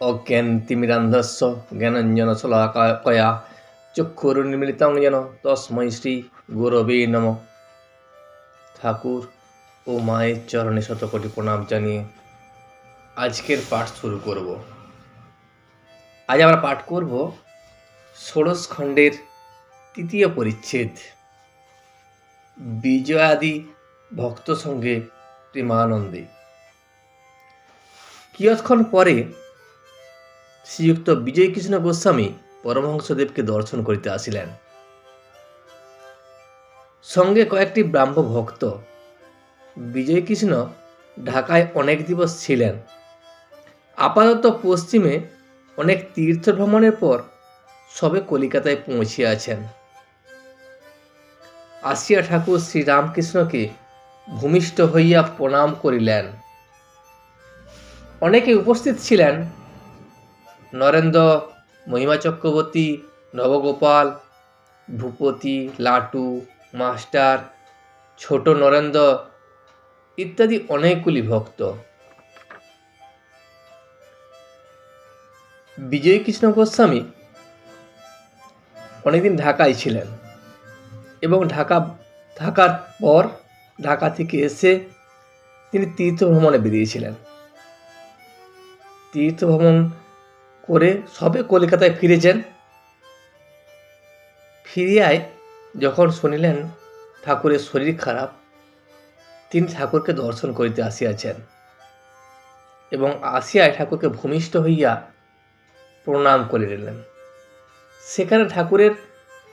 অজ্ঞানতিমিরান্ধস্য জ্ঞানাঞ্জনশলাকয়া চক্ষুরুন্মিলিতং যেন তস্मै শ্রী গুরবে নমঃ। ঠাকুর ও মায়ের চরণে শতকোটি প্রণাম জানিয়ে আজকের পাঠ শুরু করব। আজ আমরা পাঠ করব ষোড়শ খণ্ডের তৃতীয় পরিচ্ছেদ, বিজয়াদি ভক্ত সঙ্গে প্রেমানন্দে। কিয়ৎক্ষণ পরে শ্রীযুক্ত বিজয়কৃষ্ণ গোস্বামী পরমহংসদেবকে দর্শন করিতে আসিলেন। সঙ্গে কয়েকটি ব্রাহ্ম ভক্ত। বিজয়কৃষ্ণ ঢাকায় অনেক দিবস ছিলেন। আপাতত পশ্চিমে অনেক তীর্থ ভ্রমণের পর সবে কলিকাতায় পৌঁছিয়াছেন। আসিয়া ঠাকুর শ্রীরামকৃষ্ণকে ভূমিষ্ঠ হইয়া প্রণাম করিলেন। অনেকে উপস্থিত ছিলেন। নরেন্দ্র, মহিমা চক্রবর্তী, নবগোপাল, ভূপতি, লাটু, মাস্টার, ছোট নরেন্দ্র ইত্যাদি অনেকগুলি ভক্ত। বিজয়কৃষ্ণ গোস্বামী অনেকদিন ঢাকায় ছিলেন এবং ঢাকা থাকার পর ঢাকা থেকে এসে তিনি তীর্থ ভ্রমণে বেরিয়েছিলেন। তীর্থ ভ্রমণ করে সবে কলকাতায় ফিরেছেন। ফিরিয়ায় যখন শুনিলেন ঠাকুরের শরীর খারাপ, তিনি ঠাকুরকে দর্শন করিতে আসিয়াছেন এবং আসিয়ায় ঠাকুরকে ভূমিষ্ঠ হইয়া প্রণাম করিলেন। সেখানে ঠাকুরের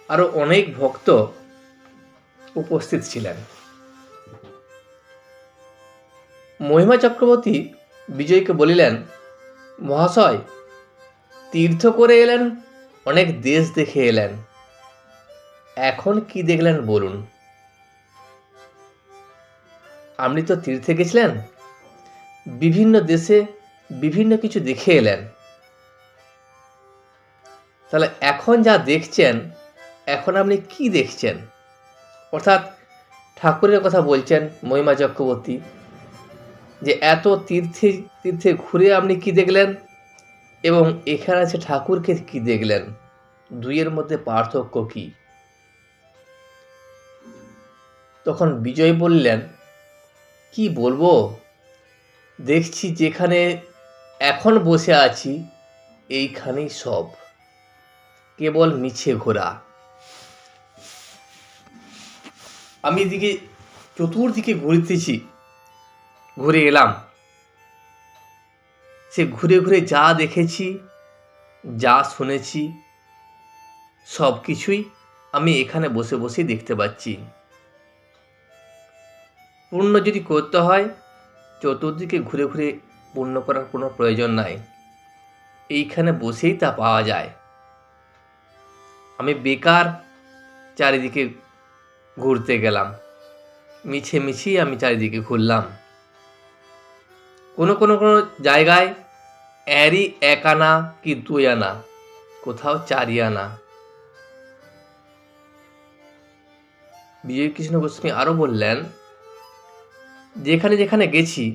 আরও অনেক ভক্ত উপস্থিত ছিলেন। মহিমা চক্রবর্তী বিজয়কে বলিলেন, মহাশয়, তীর্থ করে এলেন, অনেক দেশ দেখে এলেন, এখন কি দেখলেন বলুন। আপনি তো তীর্থে গেছিলেন, বিভিন্ন দেশে বিভিন্ন কিছু দেখে এলেন, তাহলে এখন যা দেখছেন, এখন আপনি কি দেখছেন? অর্থাৎ ঠাকুরের কথা বলছেন মহিমা চক্রবর্তী, যে এত তীর্থে তীর্থে ঘুরে আপনি কি দেখলেন এবং এখানে আছে ঠাকুরকে কি দেখলেন, দুইয়ের মধ্যে পার্থক্য কি? তখন বিজয় বললেন, কি বলবো, দেখছি যেখানে এখন বসে আছি এইখানেই সব, কেবল মিছে ঘোরা। আমি এদিকে চতুর্দিকে ঘুরতেছি, ঘুরে এলাম, সে ঘুরে ঘুরে যা দেখেছি, যা শুনেছি, সব কিছুই আমি এখানে বসে বসে দেখতে পাচ্ছি। পূর্ণ যদি করতে হয়, চতুর্দিকে ঘুরে ঘুরে পূর্ণ করার কোনো প্রয়োজন নাই, এইখানে বসেই তা পাওয়া যায়। আমি বেকার চারিদিকে ঘুরতে গেলাম, মিছে মিছেই আমি চারিদিকে ঘুরলাম। কোনো কোনো কোনো জায়গায় এরই 1 আনা কি 2 আনা, কোথাও 4 আনা। বিজয়কৃষ্ণ গোস্বামী আরও বললেন, যেখানে যেখানে গেছি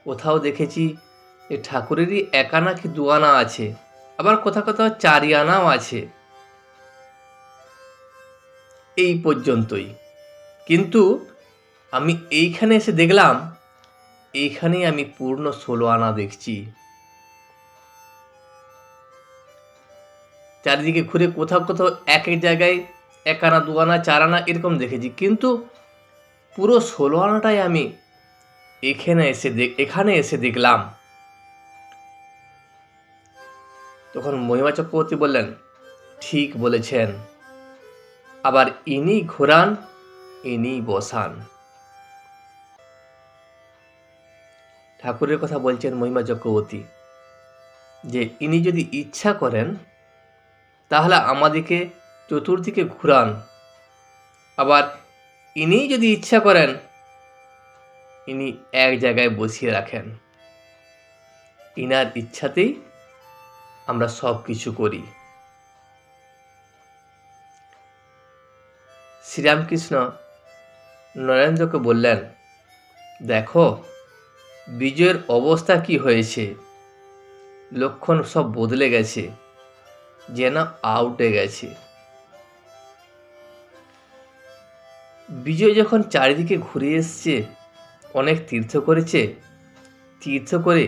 কোথাও দেখেছি যে ঠাকুরেরই 1 আনা কি 2 আনা আছে, আবার কোথাও কোথাও 4 আনাও আছে, এই পর্যন্তই। কিন্তু আমি এইখানে এসে দেখলাম, এইখানেই আমি পূর্ণ 16 আনা দেখছি। চারিদিকে ঘুরে কোথাও কোথাও এক এক জায়গায় 1 আনা 2 আনা 4 আনা এরকম দেখেছি, কিন্তু পুরো 16 আনাটাই আমি এখানে এসে দেখলাম। তখন মহিমা চক্রবর্তী বললেন, ঠিক বলেছেন, আবার ইনি ঘোরান, ইনি বসান। ঠাকুরের কথা বলছেন মহিমা চক্রবর্তী, যে ইনি যদি ইচ্ছা করেন তাহলে আমাদেরকে চতুর্দিকে ঘুরান, আবার ইনি যদি ইচ্ছা করেন ইনি এক জায়গায় বসিয়ে রাখেন। ইনার ইচ্ছাতেই আমরা সব কিছু করি। শ্রীরামকৃষ্ণ নরেন্দ্রকে বললেন, দেখো বিজয়ের অবস্থা কি হয়েছে, লক্ষণ সব বদলে গেছে, যেন আউটে গেছে। বিজয় যখন চারিদিকে ঘুরে এসছে, অনেক তীর্থ করেছে, তীর্থ করে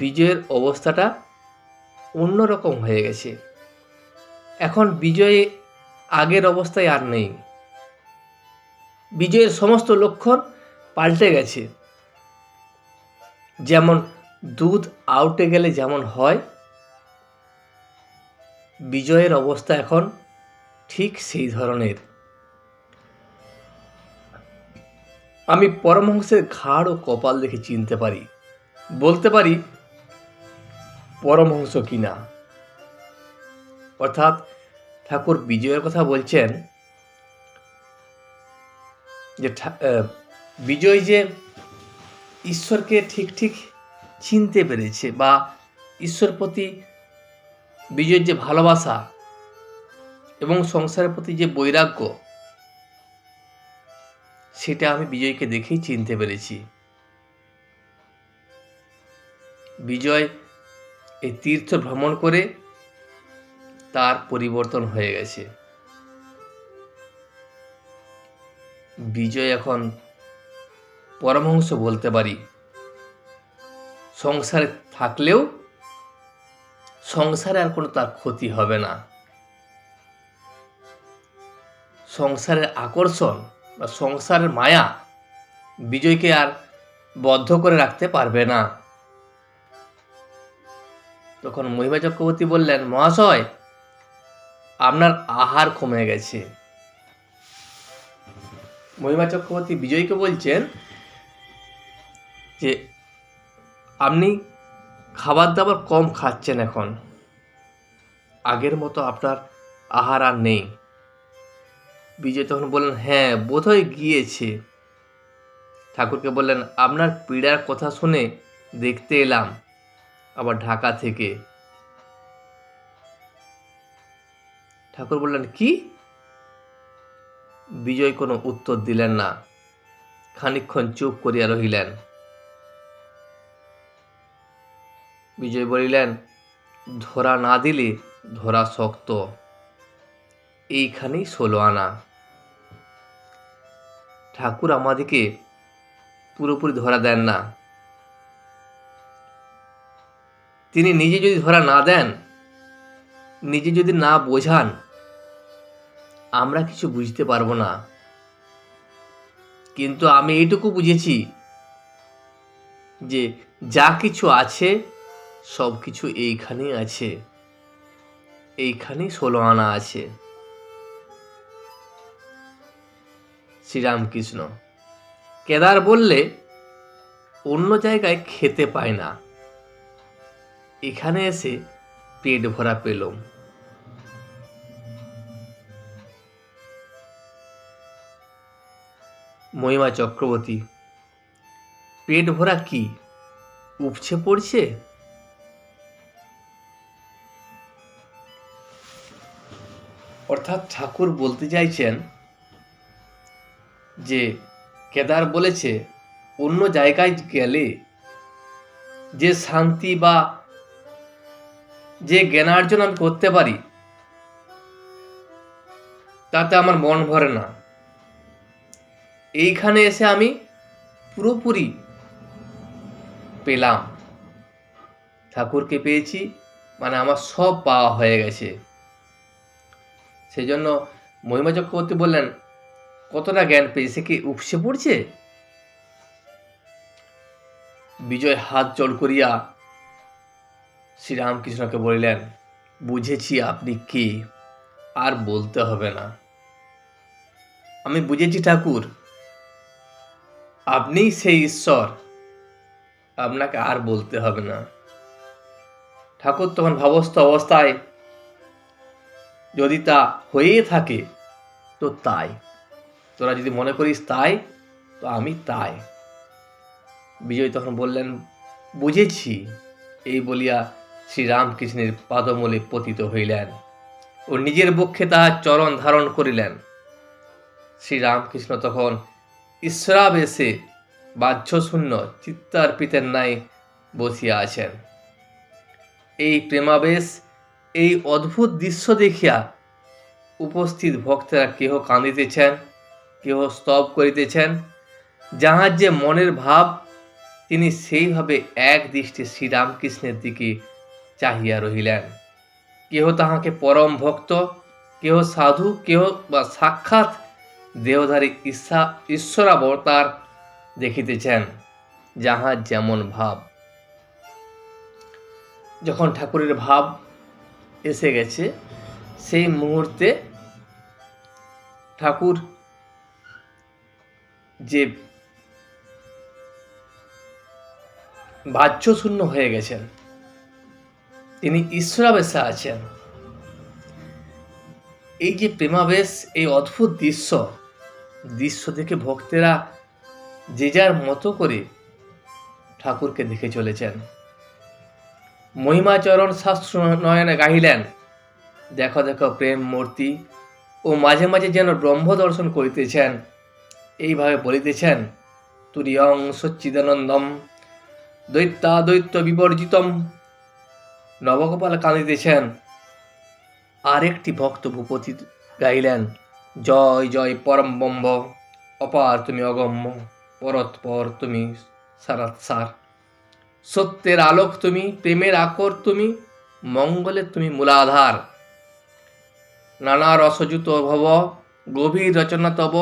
বিজয়ের অবস্থাটা অন্যরকম হয়ে গেছে। এখন বিজয় আগের অবস্থায় আর নেই। বিজয়ের সমস্ত লক্ষণ পাল্টে গেছে। যেমন দুধ আউটে গেলে যেমন হয়, বিজয়ের অবস্থা এখন ঠিক সেই ধরনের। আমি পরমহংসের ঘাড় ও কপাল দেখে চিনতে পারি, বলতে পারি পরমহংস কিনা। অর্থাৎ ঠাকুর বিজয়ের কথা বলছেন যে বিজয় যে ঈশ্বরকে ঠিক ঠিক চিনতে পেরেছে, বা ঈশ্বর প্রতি বিজয়ের যে ভালোবাসা এবং সংসারের প্রতি যে বৈরাগ্য, সেটা আমি বিজয়কে দেখেই চিনতে পেরেছি। বিজয় এই তীর্থ ভ্রমণ করে তার পরিবর্তন হয়ে গেছে। বিজয় এখন পরমহংস বলতে পারি। সংসারে থাকলেও সংসারে আর কোনো তার ক্ষতি হবে না। সংসারের আকর্ষণ বা সংসারের মায়া বিজয়কে আর বদ্ধ করে রাখতে পারবে না। তখন মহিমা চক্রবর্তী বললেন, মহাশয়, আপনার আহার কমে গেছে। মহিমা চক্রবর্তী বিজয়কে বলছেন যে আপনি খাবার দাবার কম খাচ্ছেন, এখন আগের মতো আপনার আহার আর নেই। বিজয় তখন বললেন, হ্যাঁ, বোধহয় গিয়েছে। ঠাকুরকে বললেন, আপনার পীড়ার কথা শুনে দেখতে এলাম আবার ঢাকা থেকে। ঠাকুর বললেন, কি? বিজয় কোনো উত্তর দিলেন না, খানিকক্ষণ চুপ করিয়া রহিলেন। বিজয় বলিলেন, ধরা না দিলে ধরা শক্ত, এইখানেই 16 আনা। ঠাকুর আমাদিকে পুরোপুরি ধরা দেন না। তিনি নিজে যদি ধরা না দেন, নিজে যদি না বোঝান, আমরা কিছু বুঝতে পারবো না। কিন্তু আমি এইটুকু বুঝেছি যে যা কিছু আছে সব কিছু এইখানেই আছে, এইখানেই 16 আনা আছে। শ্রীরামকৃষ্ণ। কেদার বললে অন্য জায়গায় খেতে পায় না, এখানে এসে পেট ভরা পেলাম। মহিমা চক্রবর্তী, পেট ভরা কি উপচে পড়ছে? অর্থাৎ ঠাকুর বলতে চাইছেন যে কেদার বলেছে অন্য জায়গায় গেলে যে শান্তি বা যে জ্ঞানার্জন আমি করতে পারি, তাতে আমার মন ভরে না। এইখানে এসে আমি পুরোপুরি পেলাম, ঠাকুরকে পেয়েছি, মানে আমার সব পাওয়া হয়ে গেছে। সেই জন্য মহিমা চক্রবর্তী বললেন, কতটা জ্ঞান পেয়েছে, কি উপসে পড়ছে? বিজয় হাত জোড় করিয়া শ্রীরামকৃষ্ণকে বলিলেন, বুঝেছি আপনি কে, আর বলতে হবে না। আমি বুঝেছি ঠাকুর, আপনিই সেই ঈশ্বর, আপনাকে আর বলতে হবে না। ঠাকুর তখন ভাবস্থ অবস্থায়, যদি তা হয়েই থাকে তো তাই, তোরা যদি মনে করিস তাই, তো আমি তাই। বিজয় তখন বললেন, বুঝেছি, এই বলিয়া শ্রীরামকৃষ্ণের পাদমূলে পতিত হইলেন ও নিজের বক্ষে তাহার চরণ ধারণ করিলেন। শ্রীরামকৃষ্ণ তখন ঈশ্বরাবেশে বাহ্যশূন্য চিত্তার্পিতের ন্যায় বসিয়া আছেন। এই প্রেমাবেশ, এই অদ্ভুত দৃশ্য দেখিয়া উপস্থিত ভক্তেরা কেহ কাঁদিতেছেন, কেহ স্তব করিতেছেন। যাহার যে মনের ভাব তিনি সেইভাবে এক দৃষ্টি শ্রীরামকৃষ্ণের দিকে চাহিয়া রহিলেন। কেহ তাহাকে পরম ভক্ত, কেহ সাধু, কেহ বা সাক্ষাৎ দেহধারী ঈশ্বরাবতার দেখিতেছেন। যাহার যেমন ভাব। যখন ঠাকুরের ভাব এসে গেছে সেই মুহূর্তে ঠাকুর যে বাহ্যশূন্য হয়ে গেছেন, তিনি ঈশ্বরাবেশে আছেন। এই যে প্রেমাবেশ, এই অদ্ভুত দৃশ্য দেখে ভক্তেরা যে যার মতো করে ঠাকুরকে দেখে চলেছেন। মহিমাচরণ শাস্ত্র নয়নে গাহিলেন, দেখো দেখো প্রেম মূর্তি, ও মাঝে মাঝে যেন ব্রহ্ম দর্শন করিতেছেন। এইভাবে বলিতেছেন, তুরিয়ং সচ্চিদানন্দম দৈত্যাদৈত্য বিবর্জিতম। নবগোপাল কাঁদিতেছেন। আরেকটি ভক্ত ভূপতি গাইলেন, জয় জয় পরম ব্রহ্ম, অপার তুমি অগম্য, পরৎপর তুমি সারাৎসার। সত্যের আলোক তুমি, প্রেমের আকর তুমি, মঙ্গলের তুমি মূলাধার। নানা রসযুত ভব, গভীর রচনা তব,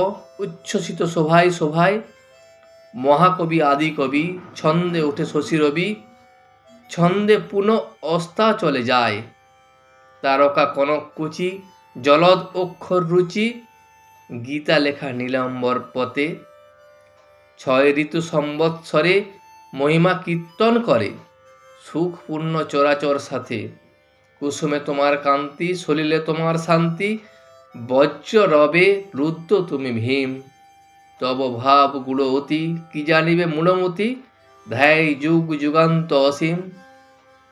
উচ্ছ্বসিত শোভায় শোভায়। মহাকবি আদি কবি, ছন্দে ওঠে শশী রবি, ছন্দে পুনঃ অস্তা চলে যায়। তারকা কনক কুচি, জলদ অক্ষর রুচি, গীতা লেখা নীলাম্বর পথে। 6 ঋতু সম্বৎসরে মহিমা কীর্তন করে, সুখ পূর্ণ চরাচর সাথে। কুসুমে তোমার কান্তি, সলিলে তোমার শান্তি, বজ্র রবে রুদ্র তুমি ভীম। তব ভাব গুড় অতি, কি জানিবে মূলমতি, ধ্যায় যুগ যুগান্ত অসীম।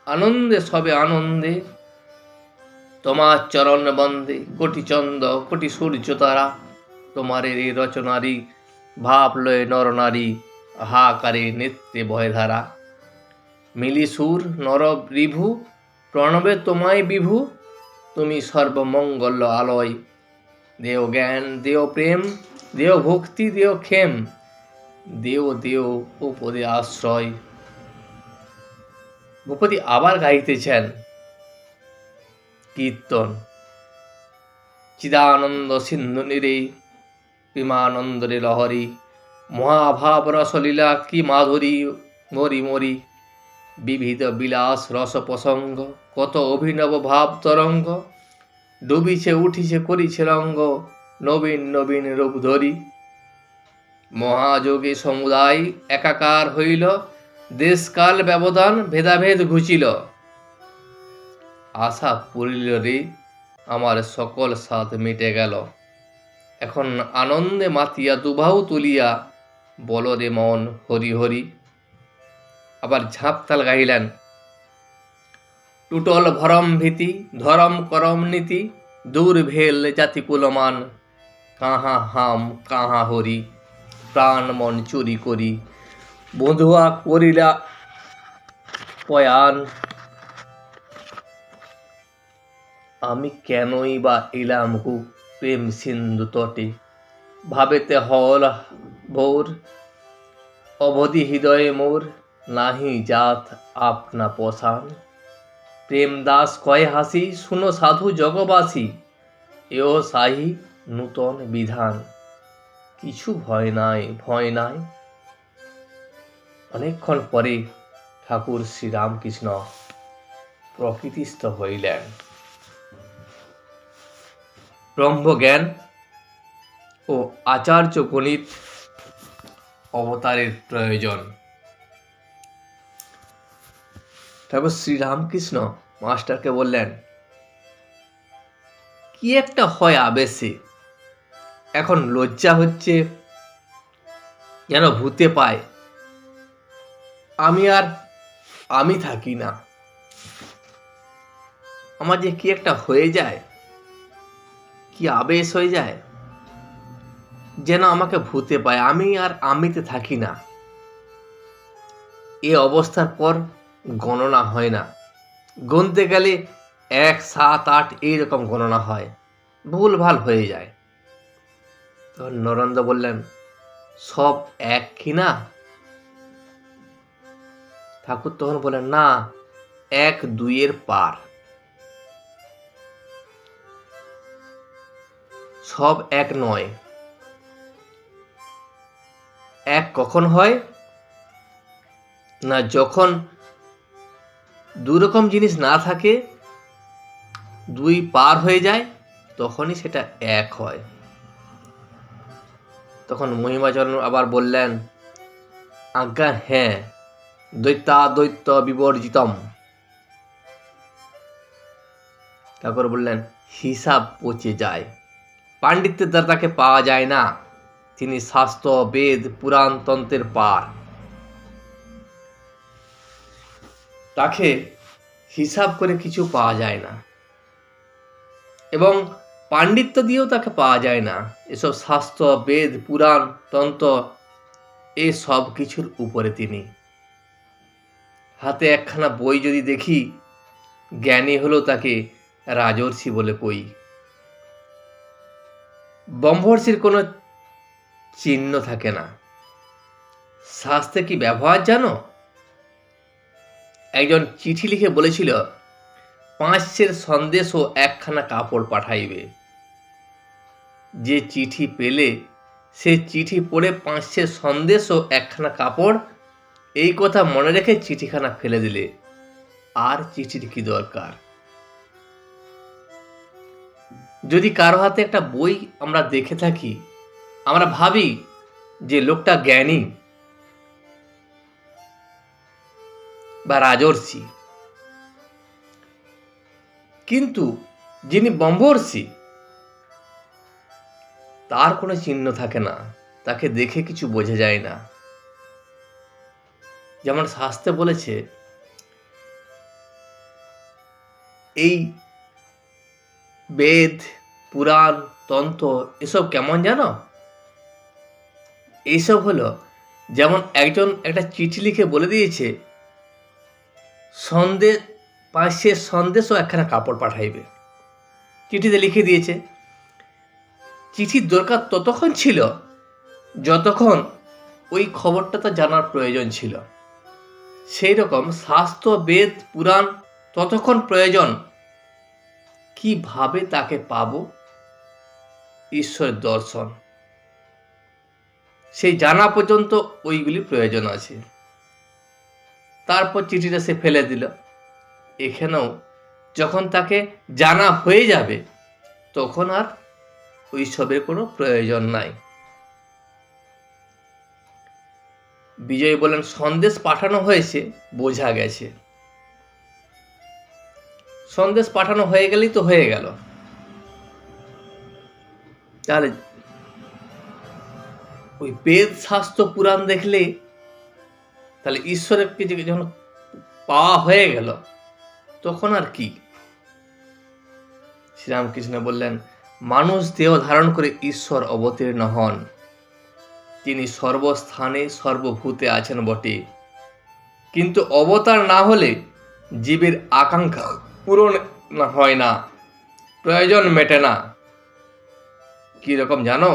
আনন্দে সবে আনন্দে, তোমার চরণ বন্দে, কোটি চন্দ্র কোটি সূর্য তারা। তোমার এই রচনারি ভাব লয়ে নরনারী, হাহাকারে নেত্রে ভয়ধারা। মিলি সুর নর রিভু, প্রণবে তোমায় বিভু, তুমি সর্বমঙ্গল আলয়। দেও জ্ঞান, দেও প্রেম, দেও ভক্তি, দেও ক্ষেম, দেও দেও উপদে আশ্রয়। ভূপতি আবার গাইতেছেন কীর্তন, চিদানন্দ সিন্ধু নিরে, প্রেমানন্দরে লহরী। মহাভাব রসলীলা কি মাধুরী, মরি মরি। বিবিধ বিলাস রস প্রসঙ্গ, কত অভিনব ভাব তরঙ্গ। ডুবিছে উঠিছে করিছে রঙ্গ, নবীন নবীন রূপ ধরি। মহাযোগে সমুদায় একাকার হইল, দেশকাল ব্যবধান ভেদাভেদ ঘুচিল। আশা পুরিল রে, আমার সকল স্বাদ মিটে গেল। এখন আনন্দে মাতিয়া দুবাহু তুলিয়া, বল রে মন হরি হরি। আবার ঝাঁপতাল গাইলেন, টুটল ভরম ভীতি, ধরম করম নীতি, দূর ভেল জাতি কুলমান। কাহা হাম কাহা হরি, প্রাণ মন চুরি করি, বধুয়া করিলা পয়ান। আমি কেনই বা এলাম গো প্রেম সিন্ধু তটে, ভাবেতে হল ভোর। অবধি হৃদয়ে মোর, নাহি জাত আপনা পসান। প্রেম দাস কয় হাসি, শুনো সাধু জগবাসী, এও সাহি নূতন বিধান। কিছু ভয় নাই ভয় নাই। অনেকক্ষণ পরে ঠাকুর শ্রীরামকৃষ্ণ প্রকৃতিস্থ হইলেন। ব্রহ্মজ্ঞান ও আচার্য গণিত অবতারের প্রয়োজন। ঠাকুর শ্রীরামকৃষ্ণ মাস্টারকে বললেন, কি একটা হয় আবেশে, এখন লজ্জা হচ্ছে, যেন ভূতে পায়। আমি থাকি না, আমার যে কি একটা হয়ে যায়, কি আবেশ হয়ে যায়, যেন আমাকে ভূতে পায়, আমিতে থাকি না। এ অবস্থার পর গণনা হয় না, গুনতে গেলে 1, 7, 8 এইরকম গণনা হয়, ভুলভাল হয়ে যায়। তখন নরেন্দ্র বললেন, সব এক কি না? ঠাকুর তখন বললেন, না, 1, 2 পার, সব এক নয়। এক কখন হয় না, যখন দুরকম জিনিস না থাকে, 2 পার হয়ে যায়, তখনই সেটা এক হয়। তখন মহিমাচরণ আবার বললেন, আজ্ঞা হ্যাঁ, দৈত্যাদ্বৈত বিবর্জিতম। ঠাকুর বললেন, হিসাব পচে যায়, পাণ্ডিত্যের দ্বারা তাকে পাওয়া যায় না। তিনি শাস্ত্র, বেদ, পুরাণ, তন্ত্রের পার। তাকে হিসাব করে কিছু পাওয়া যায় না, এবং পাণ্ডিত্য দিয়েও তাকে পাওয়া যায় না। এসব শাস্ত্র, বেদ, পুরাণ, তন্ত্র, এই সব কিছুর উপরে তিনি। হাতে একখানা বই যদি দেখি, জ্ঞানী হলেও তাকে রাজর্ষি বলে কই। ব্রহ্মর্ষির কোনো চিহ্ন থাকে না। শাস্ত্রে কি ব্যবহার জানো? একজন চিঠি লিখে বলেছিল, 5 সন্দেশ ও একখানা কাপড় পাঠাইবে। যে চিঠি পেলে সে চিঠি পড়ে 5 সন্দেশ ও একখানা কাপড়, এই কথা মনে রেখে চিঠিখানা ফেলে দিলে। আর চিঠির কি দরকার? যদি কারো হাতে একটা বই আমরা দেখে থাকি, আমরা ভাবি যে লোকটা জ্ঞানী বা রাজর্ষি, কিন্তু যিনি ব্রহ্মর্ষি, তার কোনো চিহ্ন থাকে না, তাকে দেখে কিছু বোঝা যায় না। যেমন শাস্ত্রে বলেছে, এই বেদ, পুরাণ, তন্ত্র এসব কেমন জানো? এইসব হলো যেমন একজন একটা চিঠি লিখে বলে দিয়েছে, 5 সন্দেশ ও একখানা কাপড় পাঠাইবে। চিঠিতে লিখে দিয়েছে। চিঠির দরকার ততক্ষণ ছিল যতক্ষণ ওই খবরটা তো জানার প্রয়োজন ছিল। সেই রকম শাস্ত্র, বেদ, পুরাণ ততক্ষণ প্রয়োজন, কিভাবে তাকে পাবো? ঈশ্বরের দর্শন, সেই জানা পর্যন্ত ওইগুলি প্রয়োজন আছে। তারপর চিঠিটা সে ফেলে দিল। এখানেও যখন তাকে জানা হয়ে যাবে, তখন আর ওইসবের কোনো প্রয়োজন নাই। বিজয় বলেন, সন্দেশ পাঠানো হয়েছে, বোঝা গেছে। সন্দেশ পাঠানো হয়ে গেলেই তো হয়ে গেল। তাহলে ওই বেদ, শাস্ত্র, পুরাণ দেখলে তাহলে ঈশ্বরের কিছু যখন পাওয়া হয়ে গেল, তখন আর কি? শ্রীরামকৃষ্ণ বললেন, মানুষ দেহ ধারণ করে ঈশ্বর অবতীর্ণ হন। তিনি সর্বস্থানে সর্বভূতে আছেন বটে, কিন্তু অবতার না হলে জীবের আকাঙ্ক্ষা পূরণ হয় না, প্রয়োজন মেটে না। কিরকম জানো?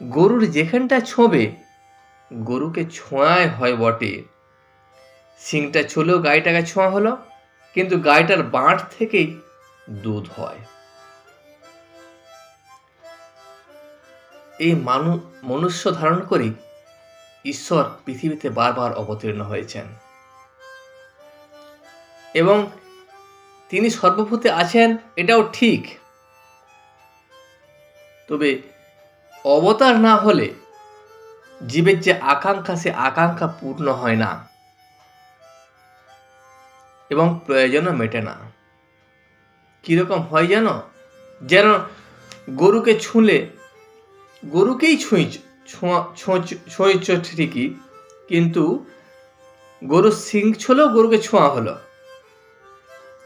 গরুর যেখানটা ছোঁবে, গরুকে ছোঁয়ায় হয় বটে। শিংটা ছুলেও গাইটাকে ছোঁয়া হলো, কিন্তু গাইটার বাঁট থেকেই দুধ হয়। এই মনুষ্য ধারণ করে ঈশ্বর পৃথিবীতে বারবার অবতীর্ণ হয়েছেন, এবং তিনি সর্বভূতে আছেন, এটাও ঠিক। তবে অবতার না হলে জীবের যে আকাঙ্ক্ষা, সে আকাঙ্ক্ষা পূর্ণ হয় না, এবং প্রয়োজনও মেটে না। কিরকম হয় জানো? যেন গরুকে ছুঁলে, গরুকেই ছুঁইছ ঠিকই, কিন্তু গরুর শিং ছুলেও গরুকে ছোঁয়া হলো,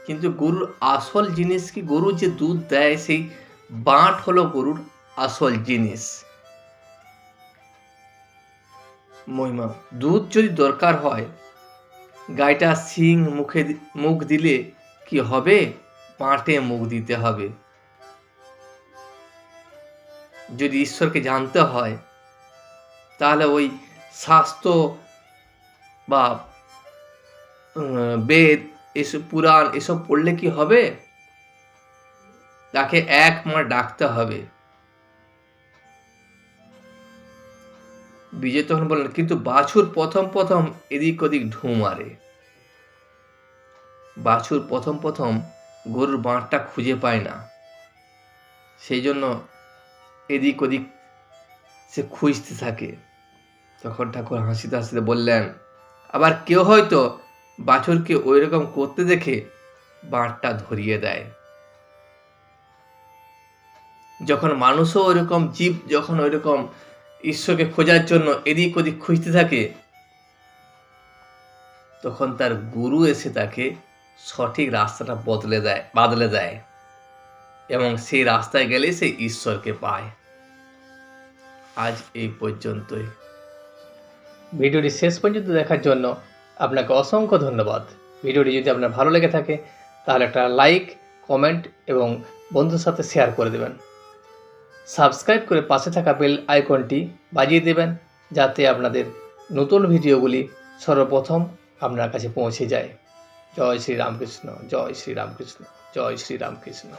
কিন্তু গরুর আসল জিনিস কি? গরু যে দুধ দেয়, সেই বাঁট হলো গরুর আসল জিনিস। মহিমা, দুধ যদি দরকার হয়, গাইটা শিং মুখ দিলে কি হবে? পাঁটে মুখ দিতে হবে। যদি ঈশ্বরকে জানতে হয় তাহলে ওই শাস্ত্র বা বেদ এসব পুরাণ এসব পড়লে কি হবে? তাকে এক মার ডাকতে হবে। বিজয় তখন বললেন, কিন্তু বাছুর প্রথম এদিক ওদিক ঢু মারে। বাছুর প্রথম গরুর বাঁটটা খুঁজে পায় না, সেই জন্য এদিক ওদিক সে খুঁজতে থাকে। তখন ঠাকুর হাসিতে হাসিতে বললেন, আবার কেউ হয়তো বাছুরকে ওই রকম করতে দেখে বাঁটটা ধরিয়ে দেয়। যখন মানুষও ওইরকম জীব যখন ওইরকম ঈশ্বরকে খোঁজার জন্য এদিক ওদিক খুঁজতে থাকে, তখন তার গুরু এসে তাকে সঠিক রাস্তাটা বাদলে দেয় এবং সেই রাস্তায় গেলে সে ঈশ্বরকে পায়। আজ এই পর্যন্তই। ভিডিওটি শেষ পর্যন্ত দেখার জন্য আপনাকে অসংখ্য ধন্যবাদ। ভিডিওটি যদি আপনার ভালো লেগে থাকে তাহলে একটা লাইক, কমেন্ট এবং বন্ধুর সাথে শেয়ার করে দেবেন। সাবস্ক্রাইব করে পাশে থাকা বেল আইকনটি বাজিয়ে দেবেন, যাতে আপনাদের নতুন ভিডিওগুলি সর্বপ্রথম আপনার কাছে পৌঁছে যায়। জয় শ্রী রামকৃষ্ণ, জয় শ্রী রামকৃষ্ণ, জয় শ্রী রামকৃষ্ণ।